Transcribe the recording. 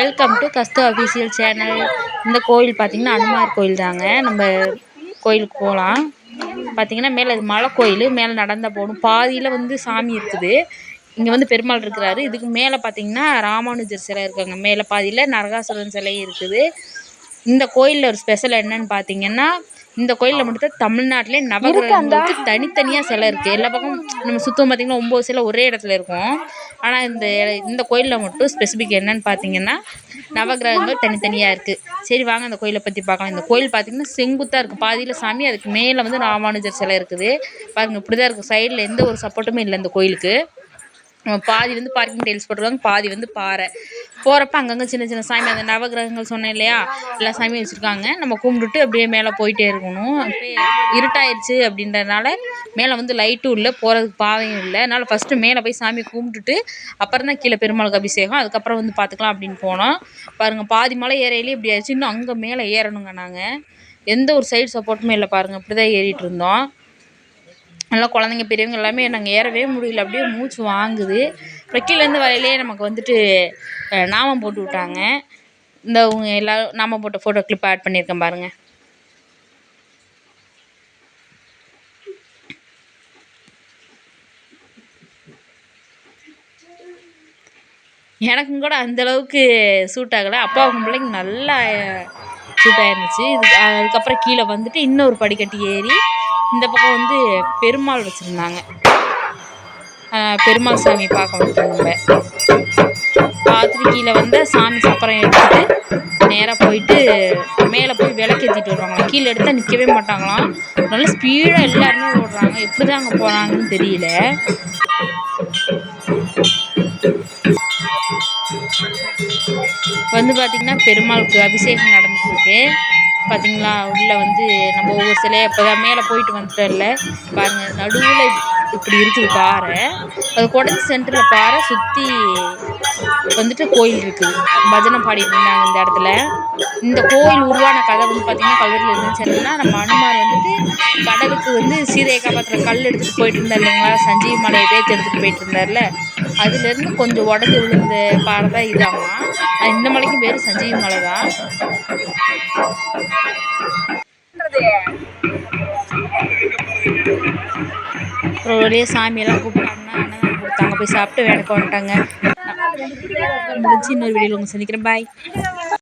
Welcome to கஸ்து official channel. இந்த கோயில் பார்த்திங்கன்னா அனுமார் கோயில் தாங்க. நம்ம கோயிலுக்கு போகலாம். பார்த்திங்கன்னா மேலே அது மலை கோயில், மேலே நடந்தால் போகணும். பாதியில் வந்து சாமி இருக்குது, இங்கே வந்து பெருமாள் இருக்கிறாரு. இதுக்கு மேலே பார்த்திங்கன்னா ராமானுஜர் சிலை இருக்காங்க. மேலே பாதியில் நரகாசுரன் சிலை இருக்குது. இந்த கோயிலில் ஒரு ஸ்பெஷல் என்னன்னு பார்த்தீங்கன்னா, இந்த கோயிலில் மட்டும்தான் தமிழ்நாட்டிலே நவகிரகங்களுக்கு தனித்தனியாக சிலை இருக்குது. எல்லா பக்கம் நம்ம சுத்தம் பார்த்திங்கன்னா 9 சிலை ஒரே இடத்துல இருக்கும். ஆனால் இந்த கோயிலில் மட்டும் ஸ்பெசிஃபிக் என்னன்னு பார்த்தீங்கன்னா நவகிரகங்கள் தனித்தனியாக இருக்குது. சரி வாங்க அந்த கோயிலை பற்றி பார்க்கலாம். இந்த கோயில் பார்த்திங்கன்னா செங்குத்தாக இருக்குது, பாதியில் சாமி, அதுக்கு மேலே வந்து ராமானுஜர் சிலை இருக்குது. பாருங்கள் இப்படி தான் இருக்குது. சைடில் எந்த ஒரு சப்போர்ட்டுமே இல்லை இந்த கோயிலுக்கு. பாதி வந்து பார்க்கிங் டைல்ஸ் போட்டிருக்காங்க, பாதி வந்து பாறை. போகிறப்ப அங்கங்கே சின்ன சின்ன சாமி, அந்த நவகிரகங்கள் சொன்னேன் இல்லையா, எல்லா சாமியும் வச்சுருக்காங்க. நம்ம கும்பிட்டுட்டு அப்படியே மேலே போயிட்டே இருக்கணும். அப்படியே இருட்டாயிடுச்சு அப்படின்றதுனால மேலே வந்து லைட்டும் இல்லை, போகிறதுக்கு பாதையும் இல்லை. அதனால் ஃபஸ்ட்டு மேலே போய் சாமி கும்பிட்டுட்டு அப்புறம் தான் கீழே பெருமாளுக்கு அபிஷேகம், அதுக்கப்புறம் வந்து பார்த்துக்கலாம் அப்படின்னு போனோம். பாருங்கள் பாதி மலை ஏறையிலே இப்படி ஆயிடுச்சு. இன்னும் அங்கே மேலே ஏறணுங்க. நாங்கள் எந்த ஒரு சைடு சப்போர்ட்டுமே இல்லை. பாருங்கள் இப்படி தான் ஏறிட்டு இருந்தோம். நல்லா குழந்தைங்க பெரியவங்க எல்லாமே நாங்கள் ஏறவே முடியல, அப்படியே மூச்சு வாங்குது. அப்புறம் கீழேருந்து வரையிலே நமக்கு வந்துட்டு நாமம் போட்டு விட்டாங்க. இந்த அவங்க எல்லோரும் நாமம் போட்ட ஃபோட்டோ கிளிப் ஆட் பண்ணியிருக்கேன் பாருங்கள். எனக்கும் கூட அந்தளவுக்கு சூட் ஆகலை, அப்பாவுக்கும் பிள்ளைங்க நல்லா சூட் ஆகிருந்துச்சு. அதுக்கப்புறம் கீழே வந்துட்டு இன்னொரு படிக்கட்டி ஏறி இந்த பக்கம் வந்து பெருமாள் வச்சுருந்தாங்க. பெருமாள் சாமி பார்க்க வந்துட்டோம். நம்ம பார்த்துட்டு கீழே வந்து சாமி சப்பரம் எடுத்துகிட்டு நேராக போயிட்டு மேலே போய் விளக்கேற்றிட்டு வருவாங்களாம். கீழே எடுத்தால் நிற்கவே மாட்டாங்களாம். நல்லா ஸ்பீடாக எல்லாருமே ஓடுறாங்க. எப்படி தான் அங்கே போகிறாங்கன்னு தெரியல. வந்து பார்த்திங்கன்னா பெருமாளுக்கு அபிஷேகம் நடந்துருக்கு. பார்த்திங்களா உள்ளே வந்து நம்ம ஒவ்வொரு சிலையை இப்போ தான் மேலே போயிட்டு வந்துட்டோம்ல, பாருங்கள் நடுவில் இப்படி இருக்குது பாறை. அது குடஞ்சி சென்டரில் பாறை சுற்றி வந்துட்டு கோயில் இருக்குது. பஜனை பாடிட்டு இருந்தாங்க இந்த இடத்துல. இந்த கோயில் உருவான கதை வந்து பார்த்திங்கன்னா கல்வெட்டில் இருந்துச்சுன்னா, நம்ம அனுமார் வந்துட்டு கடலுக்கு வந்து சீதையை காப்பாற்றுற கல் எடுத்துகிட்டு போயிட்டு இருந்தார் இல்லைங்களா, சஞ்சீவி மலையை பேத்து எடுத்துகிட்டு போயிட்டு இருந்தார்ல, அதுலேருந்து கொஞ்சம் உடஞ்சி விழுந்த பாறை தான் இதாமா. இந்த மலைக்கும் பேர் சஞ்சீவி மலை தான். ஒரு வழியாக சாமியெல்லாம் கூப்பிட்டாங்கன்னா அன்னதானம் கொடுத்தாங்க, போய் சாப்பிட்டு வேலைக்கு வந்துட்டாங்க. முடிஞ்சு இன்னொரு வீடியோவில் உங்களை சந்திக்கிறேன். பாய்.